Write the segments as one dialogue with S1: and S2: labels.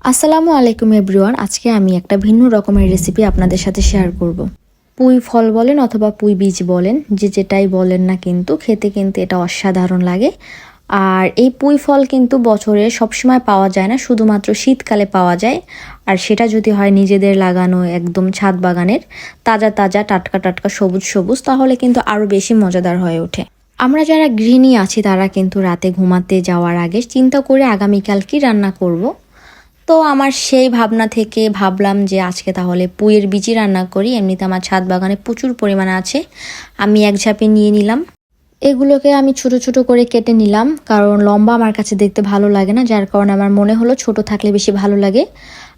S1: আসসালামু আলাইকুম এভরিওয়ান। আজকে আমি একটা ভিন্ন রকমের রেসিপি আপনাদের সাথে শেয়ার করব। পুঁই ফল বলেন অথবা পুঁই বীজ বলেন, যে যেটাই বলেন না, কিন্তু খেতে কিন্তু এটা অসাধারণ লাগে। আর এই পুঁই ফল কিন্তু বছরে সবসময় পাওয়া যায় না, শুধুমাত্র শীতকালে পাওয়া যায়। আর সেটা যদি হয় নিজেদের লাগানো একদম ছাদ বাগানের তাজা তাজা টাটকা টাটকা সবুজ সবুজ, তাহলে কিন্তু আরও বেশি মজাদার হয়ে ওঠে। আমরা যারা গৃহিণী আছি তারা কিন্তু রাতে ঘুমাতে যাওয়ার আগে চিন্তা করে আগামীকাল কি রান্না করব। তো আমার সেই ভাবনা থেকে ভাবলাম যে আজকে তাহলে পুঁইয়ের বিচি রান্না করি। এমনিতে আমার ছাদ বাগানে প্রচুর পরিমাণে আছে, আমি এক ঝাঁপে নিয়ে নিলাম। এগুলোকে আমি ছোট ছোট করে কেটে নিলাম, কারণ লম্বা আমার কাছে দেখতে ভালো লাগে না, যার কারণে আমার মনে হলো ছোট থাকলে বেশি ভালো লাগে।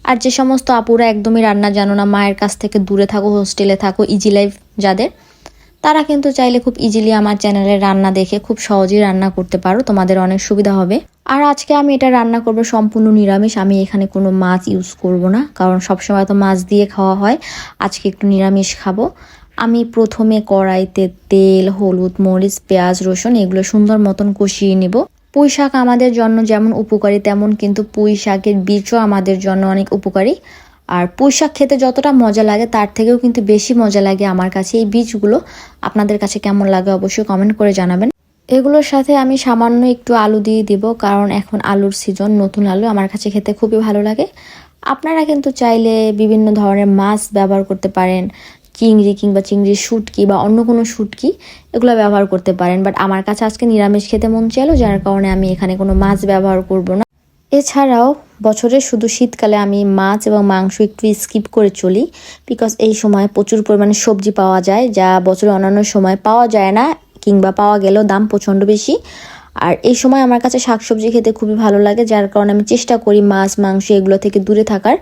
S1: আর যে সমস্ত আপুরা একদমই রান্না জানো না, মায়ের কাছ থেকে দূরে থাকো, হোস্টেলে থাকো, ইজি লাইফ যাদের, তারা কিন্তু চাইলে খুব ইজিলি আমার চ্যানেলের রান্না দেখে খুব সহজেই রান্না করতে পারো, তোমাদের অনেক সুবিধা হবে। আর আজকে আমি এটা রান্না করব সম্পূর্ণ নিরামিষ। আমি এখানে কোনো মাছ ইউজ করব না, কারণ সবসময় তো মাছ দিয়ে খাওয়া হয়, আজকে একটু নিরামিষ খাবো। আমি প্রথমে কড়াইতে তেল, হলুদ, মরিচ, পেঁয়াজ, রসুন এগুলো সুন্দর মতন কষিয়ে নেব। পুঁই শাক আমাদের জন্য যেমন উপকারী, তেমন কিন্তু পুঁই শাকের বীজও আমাদের জন্য অনেক উপকারী। আর পুঁই শাক খেতে যতটা মজা লাগে তার থেকেও কিন্তু বেশি মজা লাগে আমার কাছে এই বীজগুলো। আপনাদের কাছে কেমন লাগে অবশ্যই কমেন্ট করে জানাবেন। এগুলোর সাথে আমি সামান্য একটু আলু দিয়ে দিব, কারণ এখন আলুর সিজন, নতুন আলু আমার কাছে খেতে খুবই ভালো লাগে। আপনারা কিন্তু চাইলে বিভিন্ন ধরনের মাছ ব্যবহার করতে পারেন, চিংড়ি কিংবা চিংড়ির শুটকি বা অন্য কোনো শুটকি, এগুলো ব্যবহার করতে পারেন। বাট আমার কাছে আজকে নিরামিষ খেতে মন চাইলো, যার কারণে আমি এখানে কোনো মাছ ব্যবহার করব না। এছাড়াও বছরে শুধু শীতকালে আমি মাছ এবং মাংস একটু স্কিপ করে চলি, বিকজ এই সময় প্রচুর পরিমাণে সবজি পাওয়া যায়, যা বছরে অন্যান্য সময় পাওয়া যায় না, কিংবা পাওয়া গেলেও দাম প্রচণ্ড বেশি। আর এই সময় আমার কাছে শাকসবজি খেতে খুবই ভালো লাগে, যার কারণে আমি চেষ্টা করি মাছ মাংস এগুলো থেকে দূরে থাকার।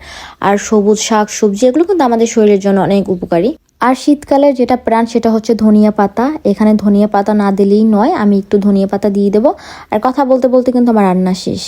S1: আর সবুজ শাক সবজি এগুলো কিন্তু আমাদের শরীরের জন্য অনেক উপকারী। আর শীতকালের যেটা প্রাণ সেটা হচ্ছে ধনিয়া পাতা। এখানে ধনিয়া পাতা না দিলেই নয়, আমি একটু ধনিয়া পাতা দিয়ে দেবো। আর কথা বলতে বলতে কিন্তু আমার রান্না শেষ।